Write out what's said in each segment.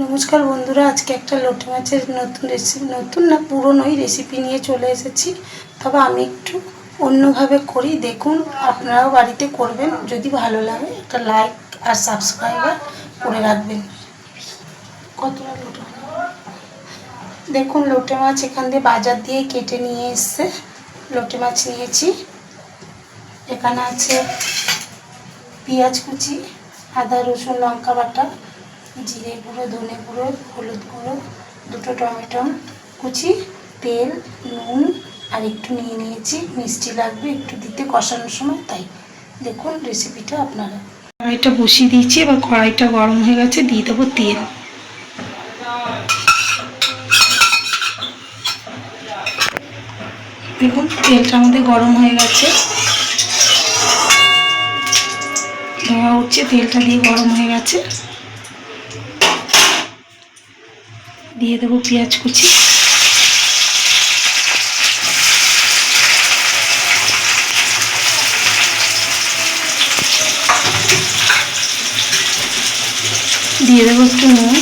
নমস্কার বন্ধুরা, আজকে একটা লোটে মাছের নতুন রেসিপি, নতুন না পুরনোই রেসিপি নিয়ে চলে এসেছি। তবে আমি একটু অন্যভাবে করি, দেখুন আপনারাও বাড়িতে করবেন। যদি ভালো লাগে একটা লাইক আর সাবস্ক্রাইবার করে রাখবেন। কতটা লোটে দেখুন, লোটে মাছ এখান দিয়ে বাজার দিয়ে কেটে নিয়ে এসছে। লোটে মাছ নিয়েছি। এখানে আছে পেঁয়াজ কুচি, আদা রসুন লঙ্কা বাটা, জিরে গুঁড়ো, ধনে গুঁড়ো, হলুদ গুঁড়ো, দুটো টমেটো কুচি, তেল, নুন আর একটু নিয়ে নিয়েছি। মিষ্টি লাগবে একটু দিতে কষানোর সময়, তাই দেখুন রেসিপিটা আপনারা। কড়াইটা বসিয়ে দিয়েছি, এবার কড়াইটা গরম হয়ে গেছে, দিয়ে দেবো তেল। দেখুন তেলটা আমাদের গরম হয়ে গেছে, ধোয়া উঠছে, তেলটা দিয়ে গরম হয়ে গেছে। দিয়ে দেবো পেঁয়াজ কুচি, দিয়ে দেবো একটু নুন।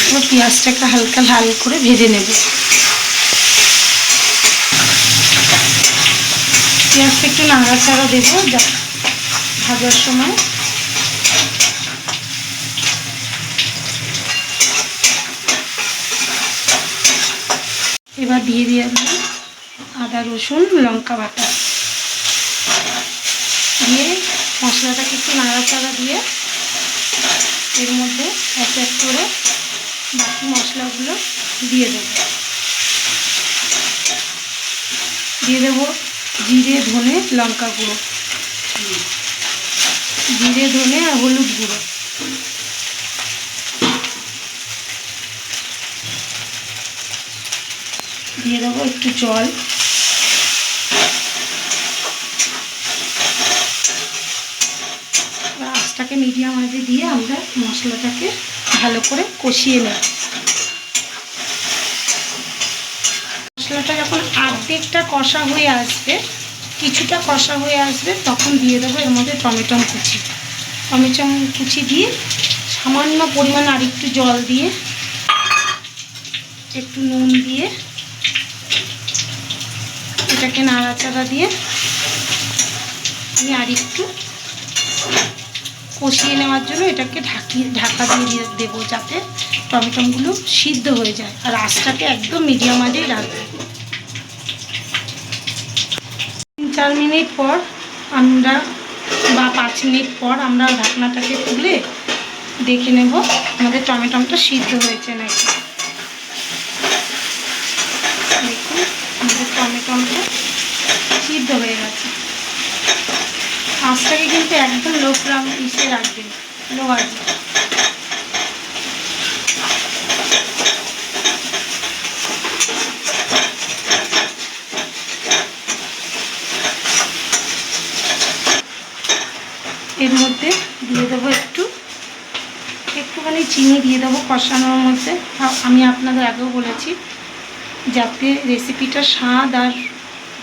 এবার পেঁয়াজটাকে হালকা লাল করে ভেজে নেব। পেঁয়াজটা একটু নাড়াচাড়া দেবো ভাজার সময়। এবার দিয়ে দিলাম আদা রসুন লঙ্কা বাটা, দিয়ে মশলাটাকে একটু নাড়াচাড়া দিয়ে এর মধ্যে এক এক করে বাকি মশলাগুলো দিয়ে দেব। দিয়ে দেবো জিরে ধনে লঙ্কা গুঁড়ো, জিরে ধনে আর হলুদ গুঁড়ো, দিয়ে দেবো একটু জল। আঁচটাকে মিডিয়াম আঁচে দিয়ে আমরা মশলাটাকে ভালো করে কষিয়ে নেব। মশলাটা যখন অর্ধেকটা কষা হয়ে আসবে, কিছুটা কষা হয়ে আসবে, তখন দিয়ে দেবো এর মধ্যে টমেটো কুচি। টমেটো কুচি দিয়ে সামান্য পরিমাণ আর একটু জল দিয়ে একটু নুন দিয়ে এটাকে নাড়াচাড়া দিয়ে আমি আর একটু কষিয়ে নেওয়ার জন্য এটাকে ঢাকা দিয়ে দেবো, যাতে টমেটোগুলো সিদ্ধ হয়ে যায়। আর আঁচটাকে একদম মিডিয়াম আঁচেই রাখবো। 3-4 মিনিট পর আমরা বা 5 মিনিট পর আমরা ঢাকনাটাকে তুলে দেখে নেব আমাদের টমেটোটা সিদ্ধ হয়েছে নাকি। দেখুন আমাদের টমেটোটা সিদ্ধ হয়ে গেছে। আঁচটাকে কিন্তু একদম লো ফ্লেম ইসে রাখবেন, লো আঁচে। এর মধ্যে দিয়ে দেবো একটুখানি চিনি দিয়ে দেবো কষানোর মধ্যে। আমি আপনাদের আগেও বলেছি, যাতে রেসিপিটা স্বাদ আর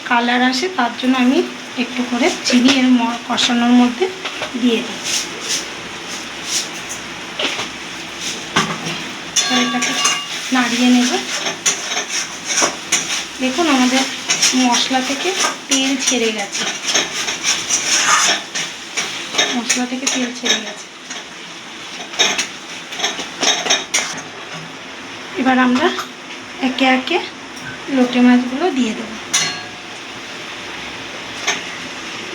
কালার আসে, তার জন্য আমি একটু করে চিনি এর কষানোর মধ্যে দিয়ে দিই। এটাকে নাড়িয়ে নেব। দেখুন আমাদের মশলা থেকে তেল ছেড়ে গেছে, মশলা থেকে তেল ছেড়ে গেছে। এবার আমরা একে একে লোটে মাছগুলো দিয়ে দেবো।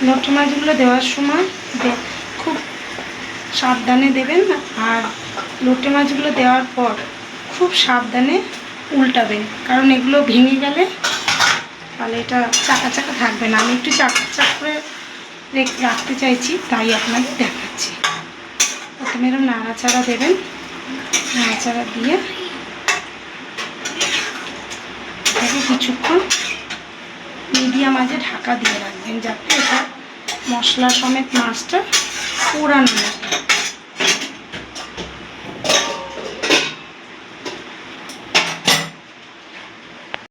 লোটে মাছগুলো দেওয়ার সময় খুব সাবধানে দেবেন, আর লোটে মাছগুলো দেওয়ার পর খুব সাবধানে উল্টাবেন, কারণ এগুলো ভেঙে গেলে তাহলে এটা চাকা চাকা থাকবে না। আমি একটু চাকা চাক করে রাখতে চাইছি, তাই আপনাদের দেখাচ্ছি। প্রথমে এরকম নাড়াচাড়া দেবেন, নাড়াচাড়া দিয়ে এটাকে কিছুক্ষণ মিডিয়াম আঁচে ঢাকা দিয়ে রাখবেন, যাতে এটা মশলা সমেত মাছটা পোড়ানো লাগে।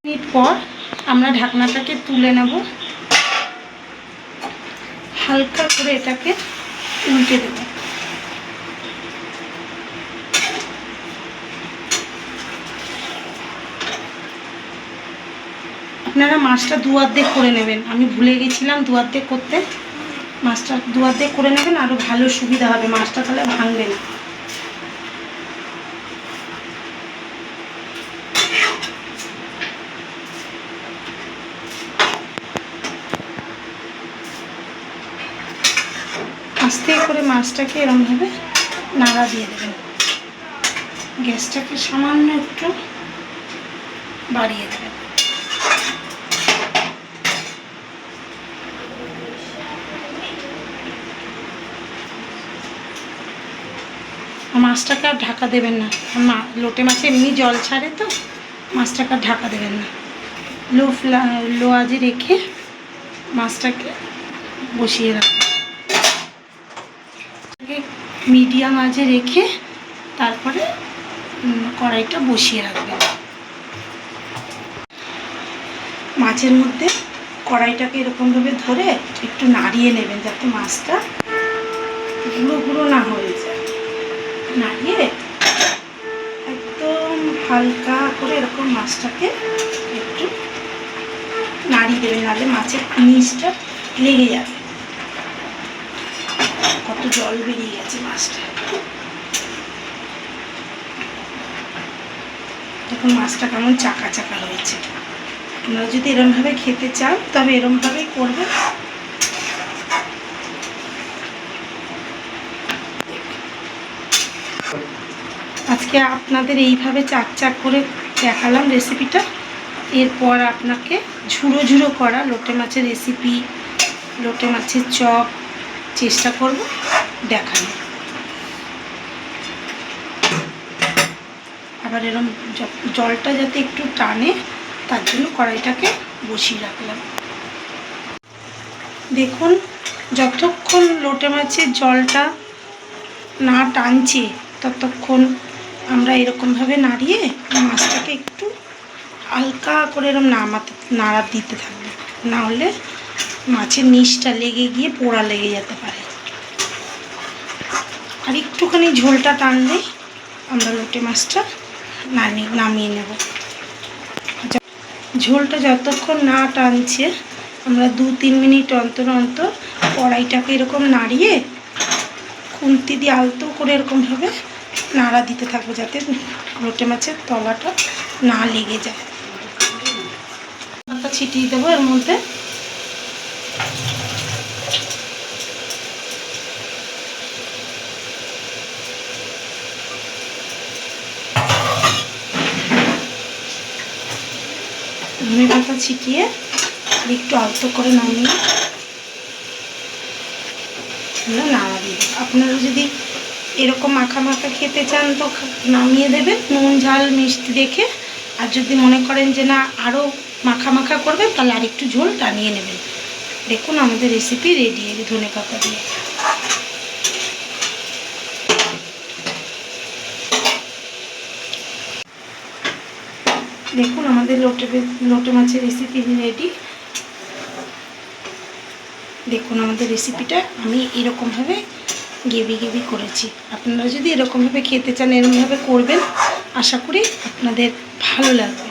মিনিট পর আমরা ঢাকনাটাকে তুলে নেব, হালকা করে এটাকে উল্টে দেব। আপনারা মাছটা দু অর্ধেক করে নেবেন, আমি ভুলে গেছিলাম দু অর্ধেক করতে। মাছটা দু অর্ধেক করে নেবেন, আরও ভালো সুবিধা হবে, মাছটা তাহলে ভাঙবে না। আস্তে করে মাছটাকে এরমভাবে নাড়া দিয়ে দেবেন, গ্যাসটাকে সামান্য একটু বাড়িয়ে দেবেন। মাছটাকে আর ঢাকা দেবেন না, লোটে মাছে এমনি জল ছাড়ে তো, মাছটাকে আর ঢাকা দেবেন না। লো আঁচে রেখে মাছটাকে বসিয়ে রাখবেন, মিডিয়াম আঁচে রেখে তারপরে কড়াইটা বসিয়ে রাখবেন। মাছের মধ্যে কড়াইটাকে এরকমভাবে ধরে একটু নাড়িয়ে নেবেন, যাতে মাছটা গুঁড়ো গুঁড়ো না হয়ে যায়। নাড়িয়ে একদম হালকা করে এরকম মাছটাকে একটু নাড়িয়ে দেবেন, নাহলে মাছের নিচটা লেগে যাবে। কত জল বেরিয়ে গেছে মাছটা। দেখুন মাছটা কেমন চাকা চাকা হয়েছে। আপনারা যদি এরমভাবে খেতে চান তবে এরমভাবেই করবেন। আজকে আপনাদের এইভাবে চাক চাক করে দেখালাম রেসিপিটা। এরপর আপনাকে ঝুড়ো ঝুড়ো করা লোটে মাছের রেসিপি, লোটে মাছের চপ চেষ্টা করব দেখানো। আবার এরম জলটা যাতে একটু টানে তার জন্য কড়াইটাকে বসিয়ে রাখলাম। দেখুন যতক্ষণ লোটে মাছের জলটা না টানছে ততক্ষণ আমরা এরকমভাবে নাড়িয়ে মাছটাকে একটু হালকা করে এরকম নাড়া দিতে থাকবে, না হলে মাছের নিচটা লেগে গিয়ে পোড়া লেগে যেতে পারে। আর একটুখানি ঝোলটা টানলেই আমরা লোটে মাছটা নামিয়ে নেব। ঝোলটা যতক্ষণ না টানছে আমরা 2-3 মিনিট অন্তর অন্তর কড়াইটাকে এরকম নাড়িয়ে খুন্তি দিয়ে আলতো করে এরকমভাবে নাড়া দিতে থাকবো, যাতে লোটে মাছের তলাটা না লেগে যায়। ছিটিয়ে দেবো এর মধ্যে। ধনে পাতা ছিটিয়ে একটু আলতো করে নামিয়ে নাড়া দিয়ে দেবো। আপনারা যদি এরকম মাখা মাখা খেতে চান তো নামিয়ে দেবেন নুন ঝাল মিষ্টি দেখে, আর যদি মনে করেন যে না আরও মাখা মাখা করবেন তাহলে আর একটু ঝোল টানিয়ে নেবেন। দেখুন আমাদের রেসিপি রেডি ধনে পাতা দিয়ে। দেখুন আমাদের লোটে মাছের রেসিপি রেডি। দেখুন আমাদের রেসিপিটা আমি এরকমভাবে গ্রেভি করেছি। আপনারা যদি এরকমভাবে খেতে চান এরকমভাবে করবেন, আশা করি আপনাদের ভালো লাগবে।